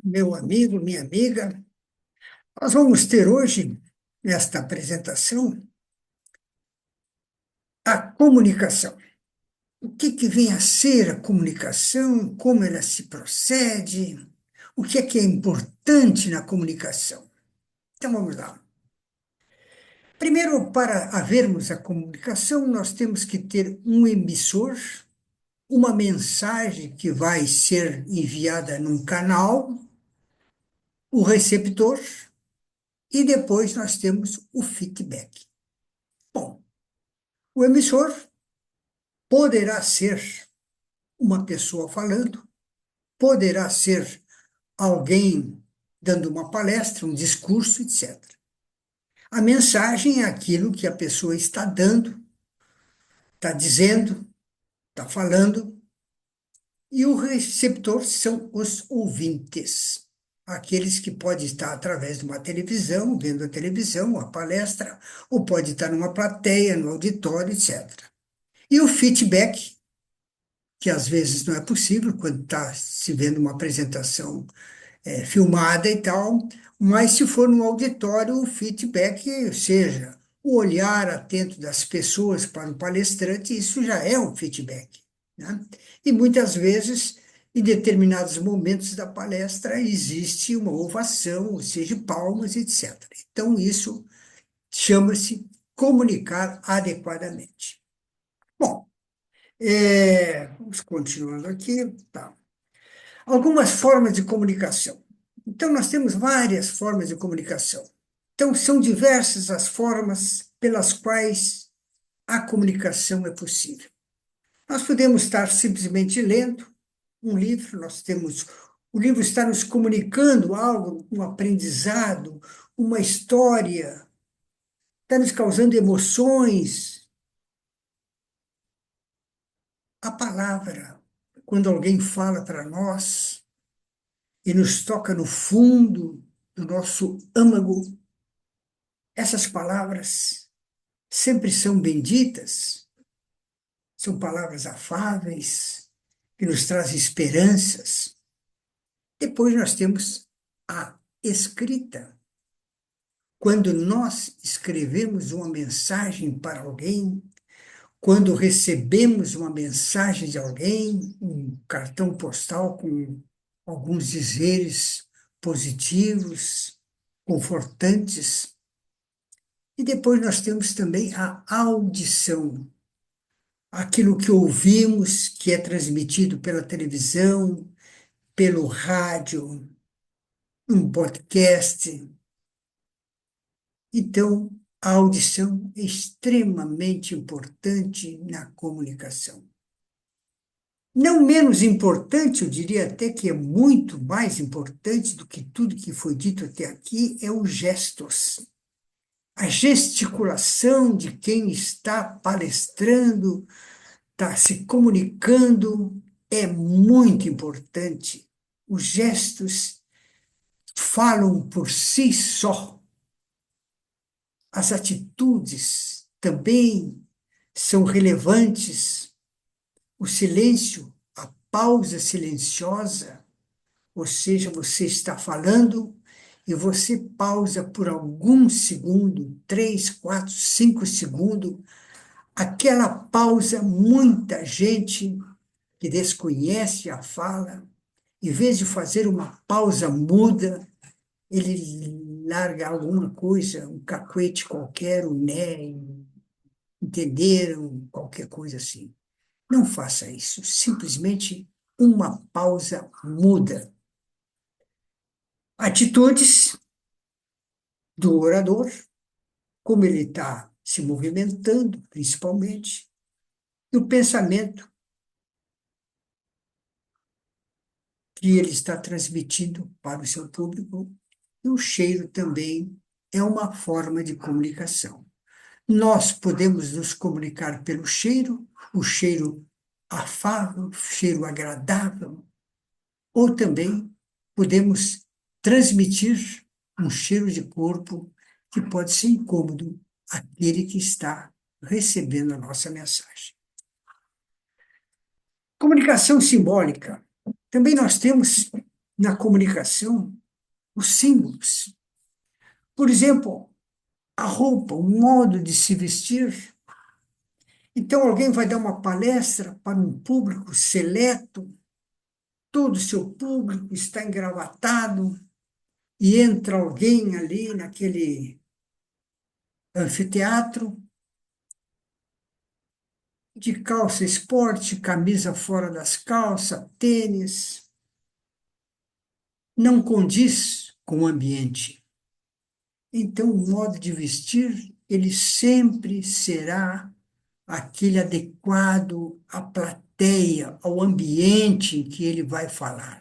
Meu amigo, minha amiga, nós vamos ter hoje, nesta apresentação, a comunicação. O que vem a ser a comunicação, como ela se procede, o que é importante na comunicação. Então vamos lá. Primeiro, para havermos a comunicação, nós temos que ter um emissor, uma mensagem que vai ser enviada num canal, o receptor, e depois nós temos o feedback. Bom, o emissor poderá ser uma pessoa falando, poderá ser alguém dando uma palestra, um discurso, etc. A mensagem é aquilo que a pessoa está dando, está dizendo, está falando, e o receptor são os ouvintes, aqueles que podem estar através de uma televisão, vendo a televisão, a palestra, ou pode estar numa plateia, no auditório, etc. E o feedback, que às vezes não é possível quando está se vendo uma apresentação filmada e tal, mas se for no auditório, o feedback, ou seja, o olhar atento das pessoas para o palestrante, isso já é um feedback, né? E muitas vezes, em determinados momentos da palestra, existe uma ovação, ou seja, palmas, etc. Então, isso chama-se comunicar adequadamente. Bom, vamos continuando aqui. Tá. Algumas formas de comunicação. Então, nós temos várias formas de comunicação. Então, são diversas as formas pelas quais a comunicação é possível. Nós podemos estar simplesmente lendo um livro, nós temos. O livro está nos comunicando algo, um aprendizado, uma história, está nos causando emoções. A palavra, quando alguém fala para nós, e nos toca no fundo do nosso âmago. Essas palavras sempre são benditas, são palavras afáveis, que nos trazem esperanças. Depois nós temos a escrita. Quando nós escrevemos uma mensagem para alguém, quando recebemos uma mensagem de alguém, um cartão postal com alguns dizeres positivos, confortantes. E depois nós temos também a audição, aquilo que ouvimos, que é transmitido pela televisão, pelo rádio, um podcast. Então, a audição é extremamente importante na comunicação. Não menos importante, eu diria até que é muito mais importante do que tudo que foi dito até aqui, é os gestos. A gesticulação de quem está palestrando, está se comunicando, é muito importante. Os gestos falam por si só. As atitudes também são relevantes. O silêncio, a pausa silenciosa, ou seja, você está falando e você pausa por alguns segundos, 3, 4, 5 segundos. Aquela pausa, muita gente que desconhece a fala, em vez de fazer uma pausa muda, ele larga alguma coisa, um cacuete qualquer, um né, entenderam, qualquer coisa assim. Não faça isso, simplesmente uma pausa muda. Atitudes do orador, como ele está se movimentando, principalmente, e o pensamento que ele está transmitindo para o seu público, e o cheiro também é uma forma de comunicação. Nós podemos nos comunicar pelo cheiro, o cheiro afável, o cheiro agradável, ou também podemos transmitir um cheiro de corpo que pode ser incômodo àquele que está recebendo a nossa mensagem. Comunicação simbólica. Também nós temos na comunicação os símbolos. Por exemplo, a roupa, o modo de se vestir. Então, alguém vai dar uma palestra para um público seleto, todo o seu público está engravatado, e entra alguém ali naquele anfiteatro, de calça esporte, camisa fora das calças, tênis, não condiz com o ambiente. Então, o modo de vestir, ele sempre será aquele adequado à plateia, ao ambiente em que ele vai falar.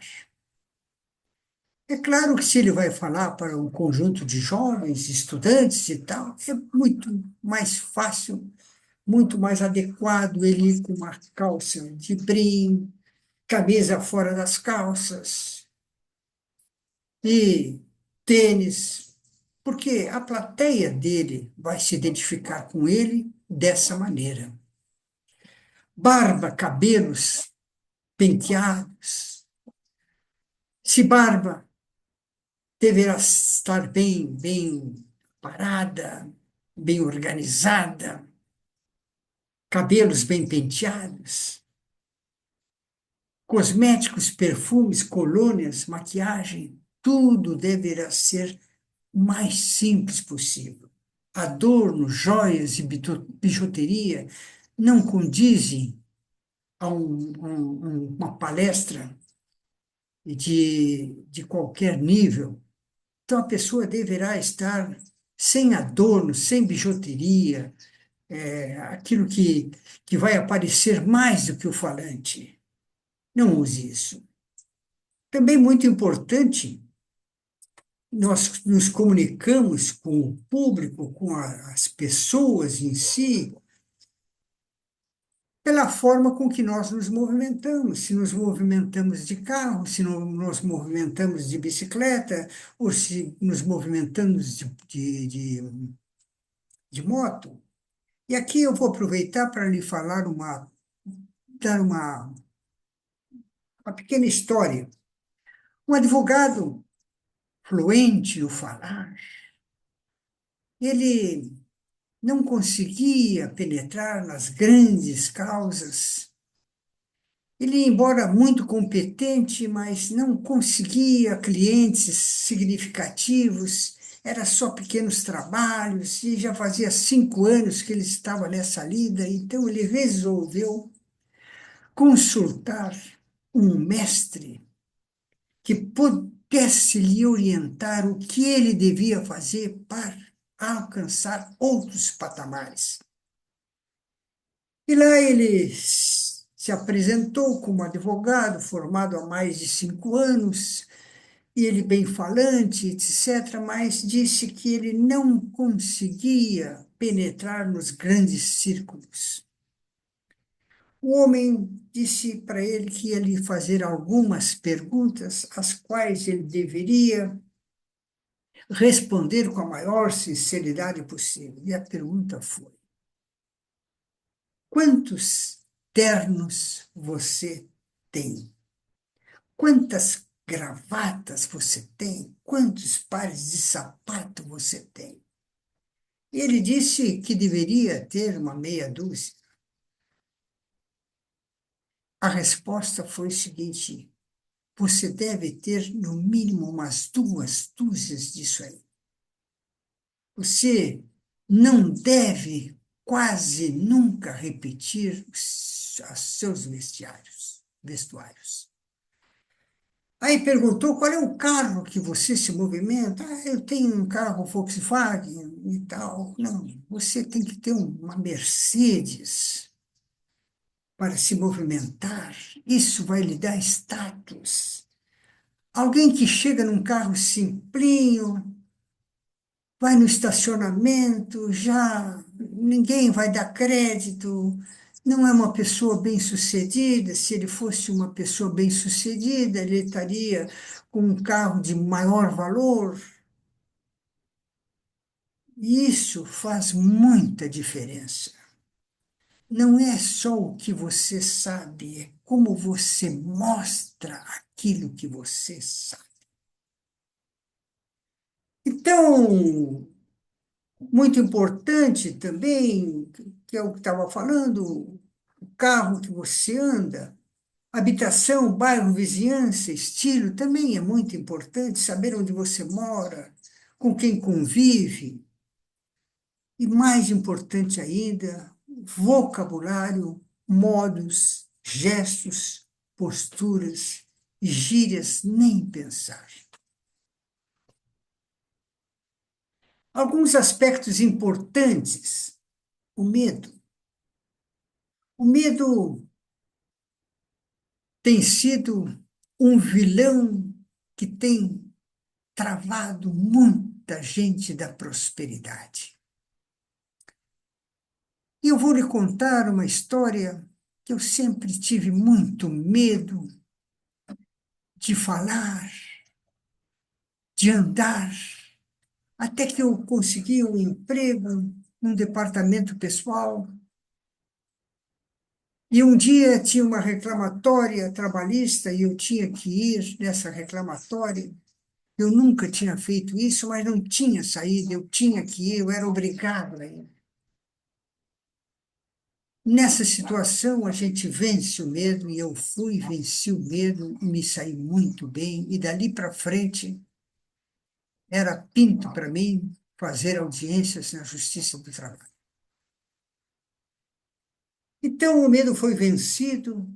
É claro que se ele vai falar para um conjunto de jovens, estudantes e tal, é muito mais fácil, muito mais adequado ele ir com uma calça de brim, camisa fora das calças e tênis, porque a plateia dele vai se identificar com ele dessa maneira. Barba, cabelos penteados. Se barba deverá estar bem parada, bem organizada, cabelos bem penteados, cosméticos, perfumes, colônias, maquiagem, tudo deverá ser o mais simples possível. Adorno, joias e bijuteria não condizem a uma palestra de qualquer nível. Então, a pessoa deverá estar sem adorno, sem bijuteria, aquilo que vai aparecer mais do que o falante. Não use isso. Também muito importante, nós nos comunicamos com o público, com as pessoas em si, pela forma com que nós nos movimentamos. Se nos movimentamos de carro, se nos movimentamos de bicicleta, ou se nos movimentamos de moto. E aqui eu vou aproveitar para lhe falar dar uma pequena história. Um advogado fluente no falar, ele não conseguia penetrar nas grandes causas. Ele, embora muito competente, mas não conseguia clientes significativos, era só pequenos trabalhos, e já fazia 5 anos que ele estava nessa lida, então ele resolveu consultar um mestre que pudesse lhe orientar o que ele devia fazer para alcançar outros patamares. E lá ele se apresentou como advogado, formado há mais de 5 anos, e ele bem falante, etc., mas disse que ele não conseguia penetrar nos grandes círculos. O homem disse para ele que ia lhe fazer algumas perguntas, as quais ele deveria responder com a maior sinceridade possível. E a pergunta foi: quantos ternos você tem? Quantas gravatas você tem? Quantos pares de sapato você tem? Ele disse que deveria ter uma meia dúzia. A resposta foi o seguinte: você deve ter no mínimo umas 2 dúzias disso aí. Você não deve quase nunca repetir os seus vestuários. Aí perguntou qual é o carro que você se movimenta. Ah, eu tenho um carro Volkswagen e tal. Não, você tem que ter uma Mercedes para se movimentar. Isso vai lhe dar status. Alguém que chega num carro simplinho, vai no estacionamento, já ninguém vai dar crédito, não é uma pessoa bem-sucedida. Se ele fosse uma pessoa bem-sucedida, ele estaria com um carro de maior valor. E isso faz muita diferença. Não é só o que você sabe, é como você mostra aquilo que você sabe. Então, muito importante também, que é o que estava falando, o carro que você anda, habitação, bairro, vizinhança, estilo, também é muito importante saber onde você mora, com quem convive, e mais importante ainda, vocabulário, modos, gestos, posturas e gírias, nem pensar. Alguns aspectos importantes. O medo. O medo tem sido um vilão que tem travado muita gente da prosperidade. E eu vou lhe contar uma história que eu sempre tive muito medo de falar, de andar, até que eu consegui um emprego num departamento pessoal. E um dia tinha uma reclamatória trabalhista e eu tinha que ir nessa reclamatória. Eu nunca tinha feito isso, mas não tinha saída, eu tinha que ir, eu era obrigado a ir. Nessa situação, a gente vence o medo, e eu fui, venci o medo, e me saí muito bem, e dali para frente era pinto para mim fazer audiências na Justiça do Trabalho. Então, o medo foi vencido,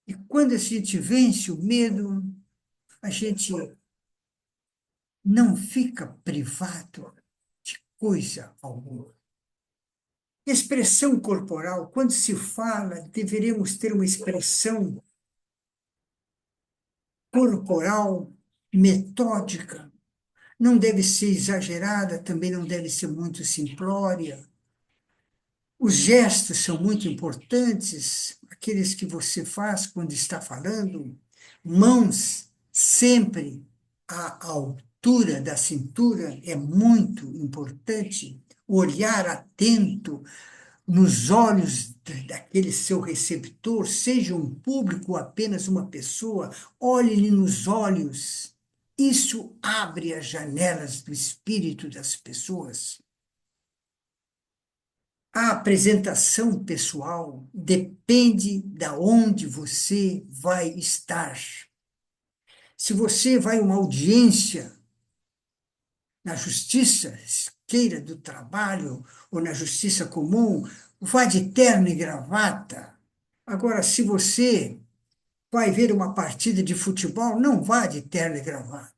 e quando a gente vence o medo, a gente não fica privado de coisa alguma. Expressão corporal, quando se fala, deveríamos ter uma expressão corporal metódica, não deve ser exagerada, também não deve ser muito simplória. Os gestos são muito importantes, aqueles que você faz quando está falando, mãos sempre à altura da cintura é muito importante, olhar atento nos olhos daquele seu receptor, seja um público ou apenas uma pessoa, olhe-lhe nos olhos. Isso abre as janelas do espírito das pessoas. A apresentação pessoal depende da onde você vai estar. Se você vai a uma audiência na justiça, queira do trabalho ou na justiça comum, vá de terno e gravata. Agora, se você vai ver uma partida de futebol, não vá de terno e gravata.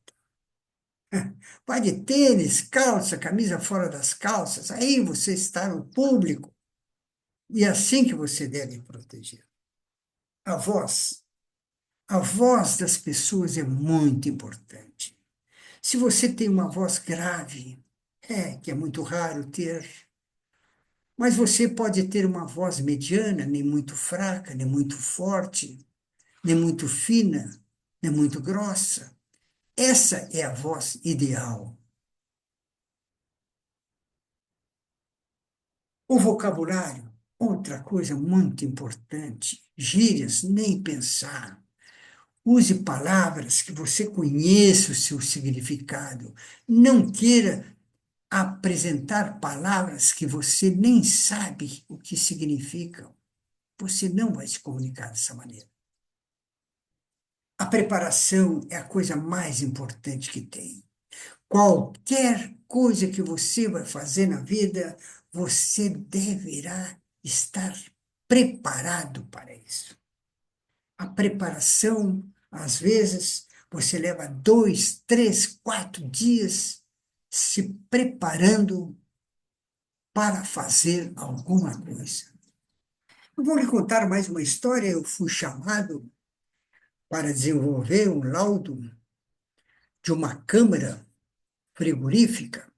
Vá de tênis, calça, camisa fora das calças. Aí você está no público. E é assim que você deve proteger. A voz. A voz das pessoas é muito importante. Se você tem uma voz grave, que é muito raro ter, mas você pode ter uma voz mediana, nem muito fraca, nem muito forte, nem muito fina, nem muito grossa. Essa é a voz ideal. O vocabulário, outra coisa muito importante. Gírias, nem pensar. Use palavras que você conheça o seu significado. Não queira apresentar palavras que você nem sabe o que significam. Você não vai se comunicar dessa maneira. A preparação é a coisa mais importante que tem. Qualquer coisa que você vai fazer na vida, você deverá estar preparado para isso. A preparação, às vezes, você leva 2, 3, 4 dias se preparando para fazer alguma coisa. Eu vou lhe contar mais uma história. Eu fui chamado para desenvolver um laudo de uma câmara frigorífica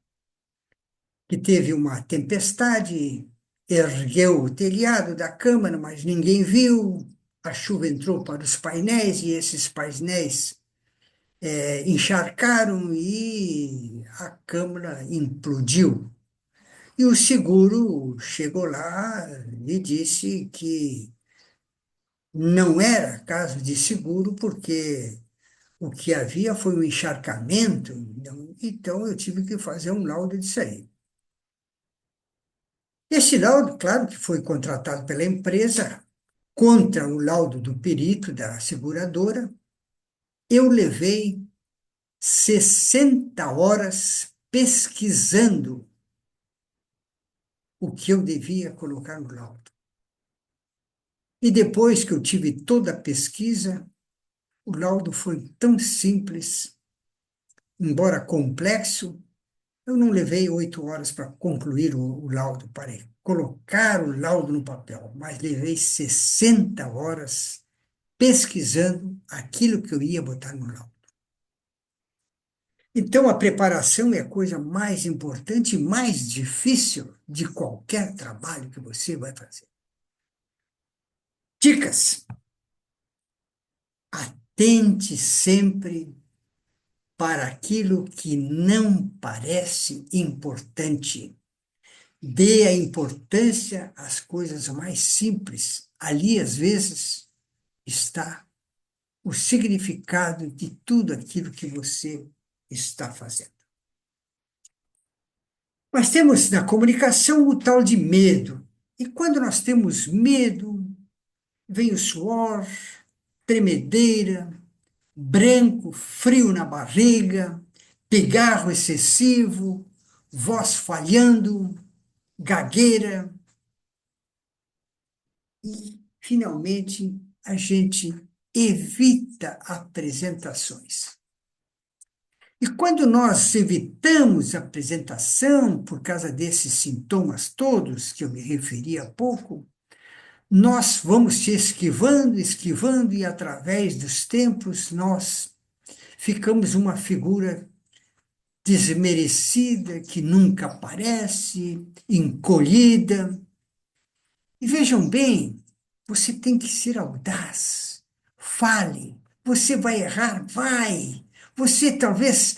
que teve uma tempestade, ergueu o telhado da câmara, mas ninguém viu. A chuva entrou para os painéis e esses painéis encharcaram e a câmara implodiu. E o seguro chegou lá e disse que Não era caso de seguro, porque o que havia foi um encharcamento, então eu tive que fazer um laudo disso aí. Esse laudo, claro que foi contratado pela empresa, contra o laudo do perito da seguradora, eu levei 60 horas pesquisando o que eu devia colocar no laudo. E depois que eu tive toda a pesquisa, o laudo foi tão simples, embora complexo. Eu não levei 8 horas para concluir o laudo, para colocar o laudo no papel, mas levei 60 horas pesquisando aquilo que eu ia botar no laudo. Então, a preparação é a coisa mais importante e mais difícil de qualquer trabalho que você vai fazer. Dicas: atente sempre para aquilo que não parece importante. Dê a importância às coisas mais simples. Ali, às vezes, está o significado de tudo aquilo que você está fazendo. Nós temos na comunicação o tal de medo. E quando nós temos medo, vem o suor, tremedeira, branco, frio na barriga, pigarro excessivo, voz falhando, gagueira. E, finalmente, a gente evita apresentações. E quando nós evitamos a apresentação por causa desses sintomas todos que eu me referi há pouco, nós vamos se esquivando, esquivando, e através dos tempos nós ficamos uma figura desmerecida, que nunca aparece, encolhida. E vejam bem, você tem que ser audaz. Fale. Você vai errar? Vai. Você talvez.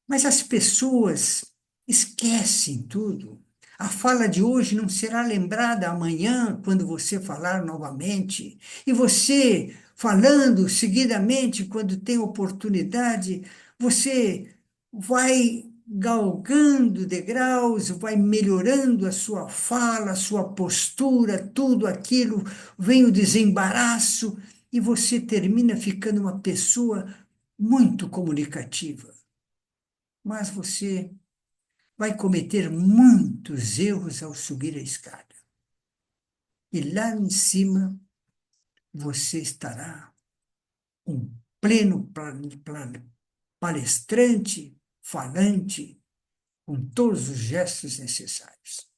Mas as pessoas esquecem tudo. A fala de hoje não será lembrada amanhã, quando você falar novamente. E você, falando seguidamente, quando tem oportunidade, você vai galgando degraus, vai melhorando a sua fala, a sua postura, tudo aquilo, vem o desembaraço, e você termina ficando uma pessoa muito comunicativa. Mas você vai cometer muitos erros ao subir a escada. E lá em cima você estará um pleno palestrante, falante, com todos os gestos necessários.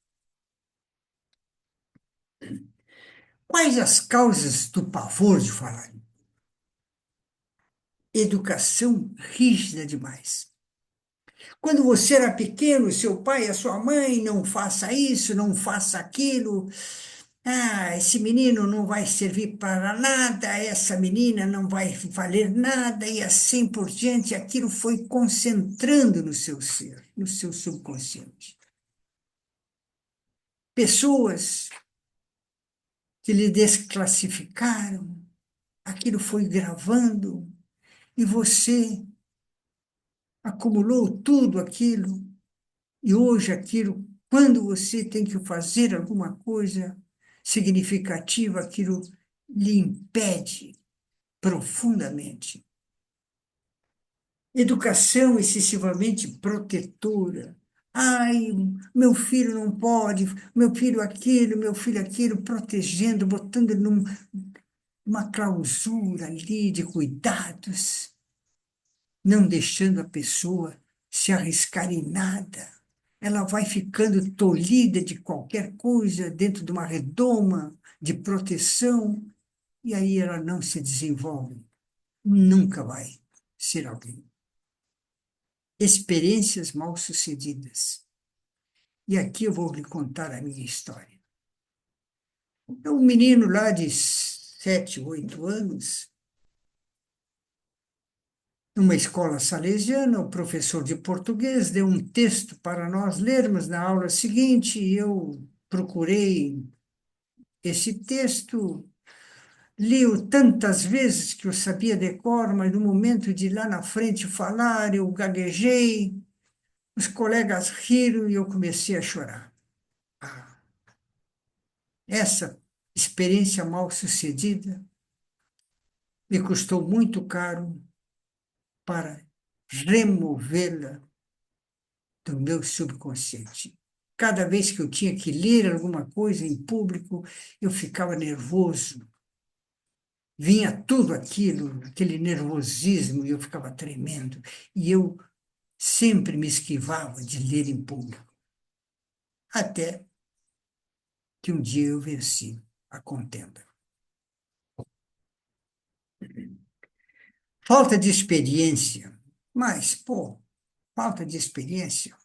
Quais as causas do pavor de falar? Educação rígida demais. Quando você era pequeno, seu pai e a sua mãe, não faça isso, não faça aquilo. Ah, esse menino não vai servir para nada, essa menina não vai valer nada, e assim por diante. Aquilo foi concentrando no seu ser, no seu subconsciente. Pessoas que lhe desclassificaram, aquilo foi gravando, e você acumulou tudo aquilo, e hoje aquilo, quando você tem que fazer alguma coisa significativa, aquilo lhe impede profundamente. Educação excessivamente protetora. Ai, meu filho aquilo, protegendo, botando ele numa clausura ali de cuidados, não deixando a pessoa se arriscar em nada. Ela vai ficando tolhida de qualquer coisa dentro de uma redoma de proteção, e aí ela não se desenvolve. Nunca vai ser alguém. Experiências mal-sucedidas. E aqui eu vou lhe contar a minha história. Então, um menino lá de 7, 8 anos, numa escola salesiana, o professor de português deu um texto para nós lermos na aula seguinte, e eu procurei esse texto, li-o tantas vezes que eu sabia decor, mas no momento de ir lá na frente falar, eu gaguejei, os colegas riram e eu comecei a chorar. Ah, essa experiência mal sucedida me custou muito caro para removê-la do meu subconsciente. Cada vez que eu tinha que ler alguma coisa em público, eu ficava nervoso. Vinha tudo aquilo, aquele nervosismo, e eu ficava tremendo. E eu sempre me esquivava de ler em público. Até que um dia eu venci a contenda. Falta de experiência. Mas, pô, falta de experiência.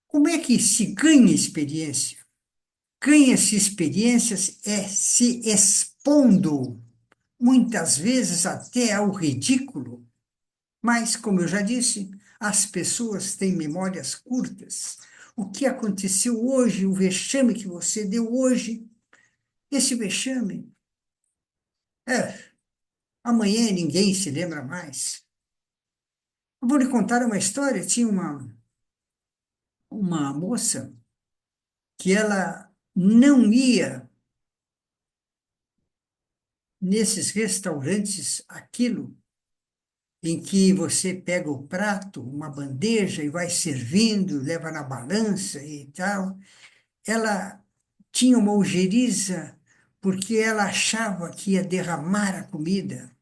Como é que se ganha experiência? Ganha-se experiências é se expondo, muitas vezes até ao ridículo. Mas, como eu já disse, as pessoas têm memórias curtas. O que aconteceu hoje, o vexame que você deu hoje, esse vexame, é, amanhã ninguém se lembra mais. Eu vou lhe contar uma história. Tinha uma moça que ela não ia nesses restaurantes, aquilo em que você pega o prato, uma bandeja e vai servindo, leva na balança e tal. Ela tinha uma ojeriza porque ela achava que ia derramar a comida.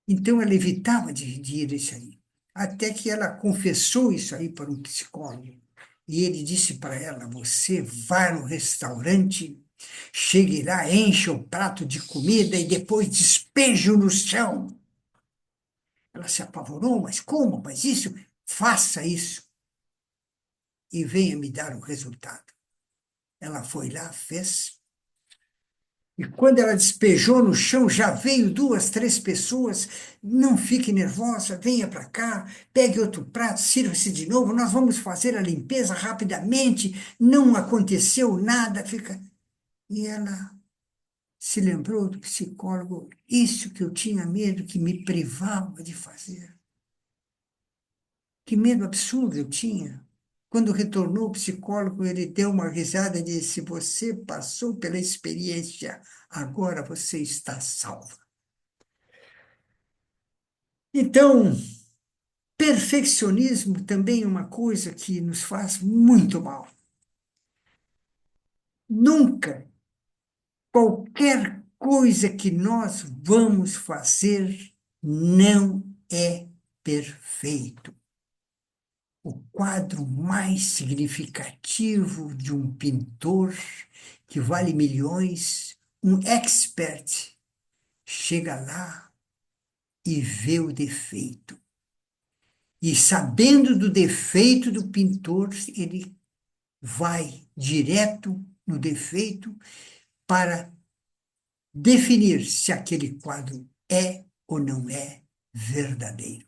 Então ela evitava de ir isso aí. Até que ela confessou isso aí para um psicólogo. E ele disse para ela: você vai no restaurante, chegue lá, enche o prato de comida e depois despeje-o no chão. Ela se apavorou, mas como? Mas isso, faça isso e venha me dar o resultado. Ela foi lá, fez. E quando ela despejou no chão, já veio duas, três pessoas. Não fique nervosa, venha para cá, pegue outro prato, sirva-se de novo. Nós vamos fazer a limpeza rapidamente. Não aconteceu nada, fica. E ela se lembrou do psicólogo, isso que eu tinha medo, que me privava de fazer. Que medo absurdo eu tinha. Quando retornou o psicólogo, ele deu uma risada e disse: você passou pela experiência, agora você está salva. Então, perfeccionismo também é uma coisa que nos faz muito mal. Nunca, qualquer coisa que nós vamos fazer não é perfeito. O quadro mais significativo de um pintor que vale milhões, um expert, chega lá e vê o defeito. E sabendo do defeito do pintor, ele vai direto no defeito para definir se aquele quadro é ou não é verdadeiro.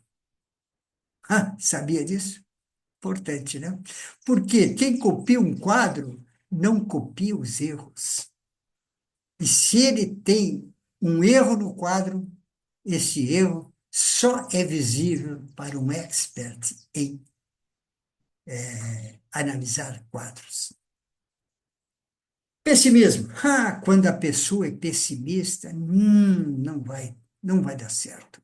Ah, sabia disso? Importante, né? Porque quem copia um quadro não copia os erros. E se ele tem um erro no quadro, esse erro só é visível para um expert em analisar quadros. Pessimismo. Ah, quando a pessoa é pessimista, não vai dar certo.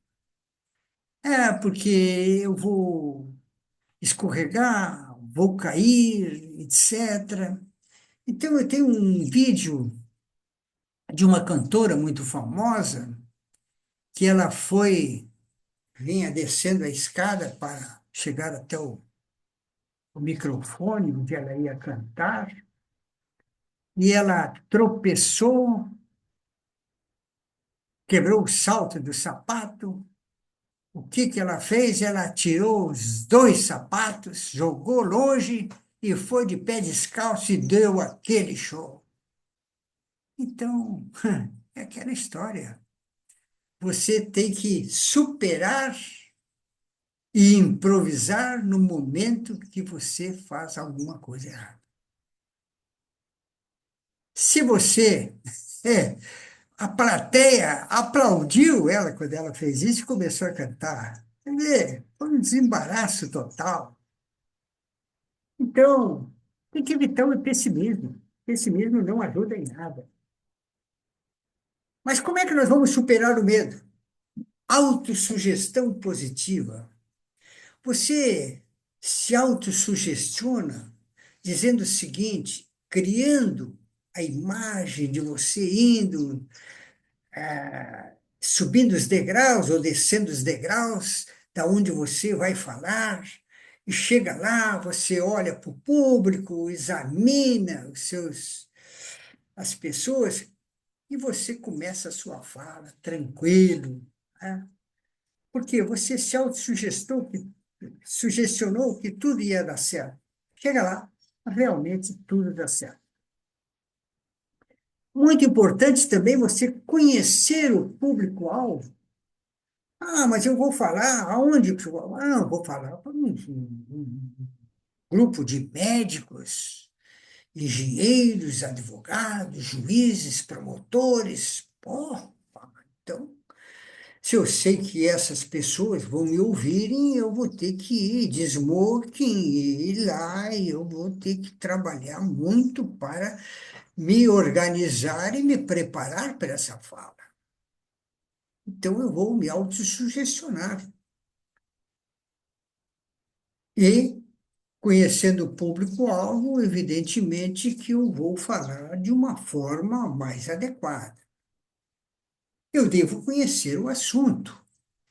É, porque eu vou escorregar, vou cair, etc. Então, eu tenho um vídeo de uma cantora muito famosa que ela vinha descendo a escada para chegar até o microfone onde ela ia cantar, e ela tropeçou, quebrou o salto do sapato. O que que ela fez? Ela tirou os dois sapatos, jogou longe e foi de pé descalço e deu aquele show. Então, é aquela história. Você tem que superar e improvisar no momento que você faz alguma coisa errada. Se você, é, a plateia aplaudiu ela quando ela fez isso e começou a cantar. Quer dizer, foi um desembaraço total. Então, tem que evitar o pessimismo. O pessimismo não ajuda em nada. Mas como é que nós vamos superar o medo? Autossugestão positiva. Você se autossugestiona dizendo o seguinte, criando a imagem de você indo, subindo os degraus ou descendo os degraus da onde você vai falar, e chega lá, você olha para o público, examina as pessoas, e você começa a sua fala tranquilo, né? Porque você se sugestionou que tudo ia dar certo. Chega lá, realmente tudo dá certo. Muito importante também você conhecer o público-alvo. Ah, mas eu vou falar aonde que eu vou? Ah, eu vou falar para um grupo de médicos, engenheiros, advogados, juízes, promotores. Pô, então, se eu sei que essas pessoas vão me ouvirem, eu vou ter que ir de smoking, ir lá, e eu vou ter que trabalhar muito para me organizar e me preparar para essa fala. Então, eu vou me autossugestionar. E, conhecendo o público-alvo, evidentemente que eu vou falar de uma forma mais adequada. Eu devo conhecer o assunto.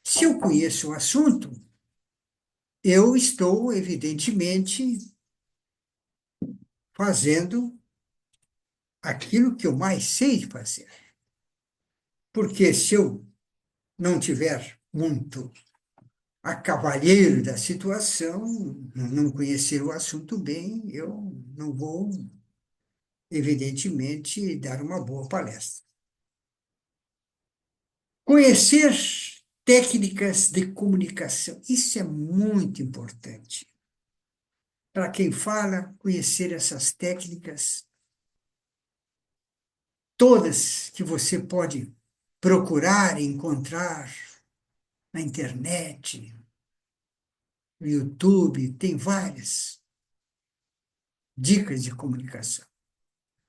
Se eu conheço o assunto, eu estou, evidentemente, fazendo aquilo que eu mais sei fazer. Porque se eu não tiver muito a cavalheiro da situação, não conhecer o assunto bem, eu não vou, evidentemente, dar uma boa palestra. Conhecer técnicas de comunicação, isso é muito importante. Para quem fala, conhecer essas técnicas, todas que você pode procurar e encontrar na internet, no YouTube, tem várias dicas de comunicação.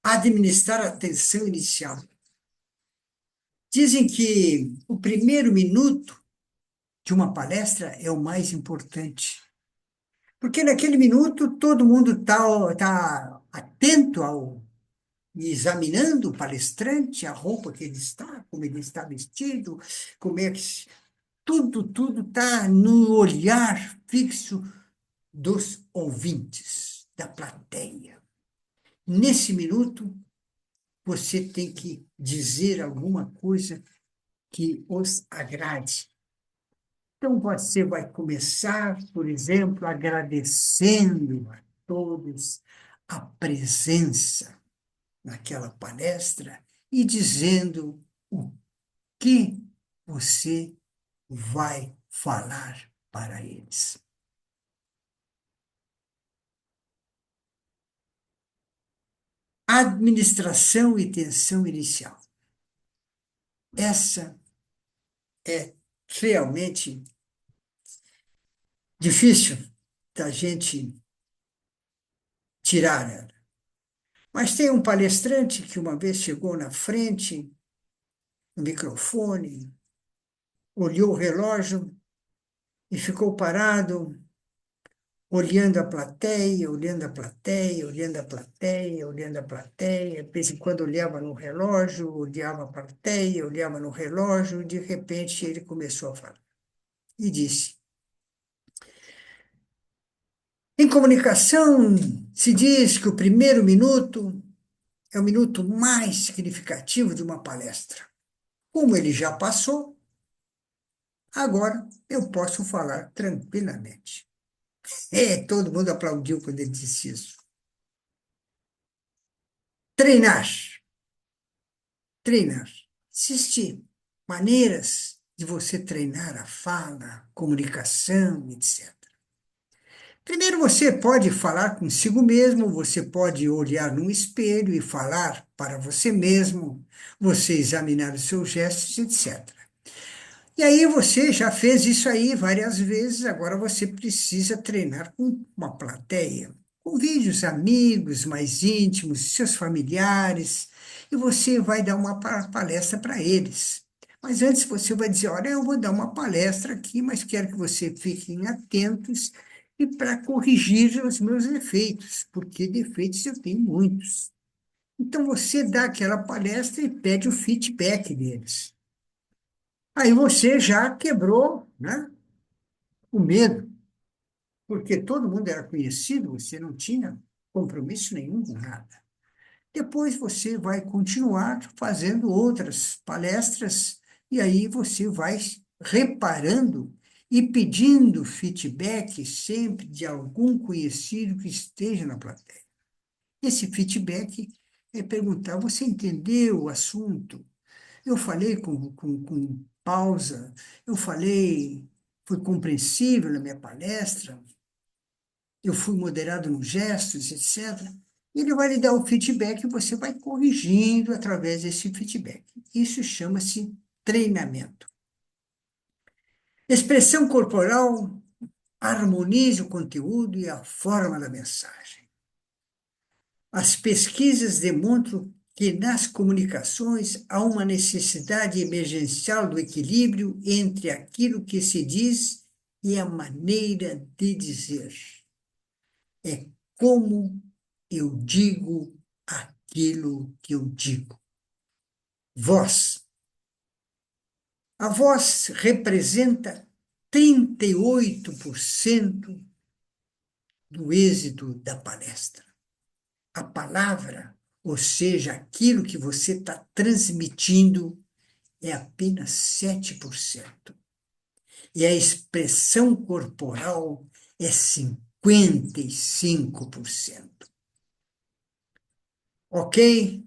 Administrar a atenção inicial. Dizem que o primeiro minuto de uma palestra é o mais importante, porque naquele minuto todo mundo tá atento ao examinando o palestrante, a roupa que ele está, como ele está vestido, como é que tudo está no olhar fixo dos ouvintes, da plateia. Nesse minuto, você tem que dizer alguma coisa que os agrade. Então, você vai começar, por exemplo, agradecendo a todos a presença naquela palestra e dizendo o que você vai falar para eles. Administração e tensão inicial. Essa é realmente difícil da gente tirar ela. Mas tem um palestrante que uma vez chegou na frente, no microfone, olhou o relógio e ficou parado, olhando a plateia, olhando a plateia, olhando a plateia, olhando a plateia. De vez em quando olhava no relógio, olhava a plateia, olhava no relógio, e de repente ele começou a falar. E disse: em comunicação, se diz que o primeiro minuto é o minuto mais significativo de uma palestra. Como ele já passou, agora eu posso falar tranquilamente. Todo mundo aplaudiu quando ele disse isso. Treinar, treinar. Existem maneiras de você treinar a fala, a comunicação, etc. Primeiro, você pode falar consigo mesmo, você pode olhar num espelho e falar para você mesmo, você examinar os seus gestos, etc. E aí você já fez isso aí várias vezes, agora você precisa treinar com uma plateia. Convide os amigos mais íntimos, seus familiares, e você vai dar uma palestra para eles. Mas antes você vai dizer, olha, eu vou dar uma palestra aqui, mas quero que vocês fiquem atentos e para corrigir os meus defeitos, porque defeitos eu tenho muitos. Então você dá aquela palestra e pede o feedback deles. Aí você já quebrou, né, o medo, porque todo mundo era conhecido, você não tinha compromisso nenhum com nada. Depois você vai continuar fazendo outras palestras, e aí você vai reparando e pedindo feedback sempre de algum conhecido que esteja na plateia. Esse feedback é perguntar: você entendeu o assunto? Eu falei com pausa, eu falei, fui compreensível na minha palestra, eu fui moderado nos gestos, etc. Ele vai lhe dar o feedback e você vai corrigindo através desse feedback. Isso chama-se treinamento. Expressão corporal harmoniza o conteúdo e a forma da mensagem. As pesquisas demonstram que nas comunicações há uma necessidade emergencial do equilíbrio entre aquilo que se diz e a maneira de dizer. É como eu digo aquilo que eu digo. Voz. A voz representa 38% do êxito da palestra. A palavra, ou seja, aquilo que você está transmitindo, é apenas 7%. E a expressão corporal é 55%. Ok?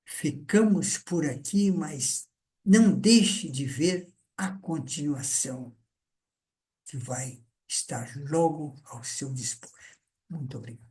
Ficamos por aqui, mas não deixe de ver a continuação, que vai estar logo ao seu dispor. Muito obrigado.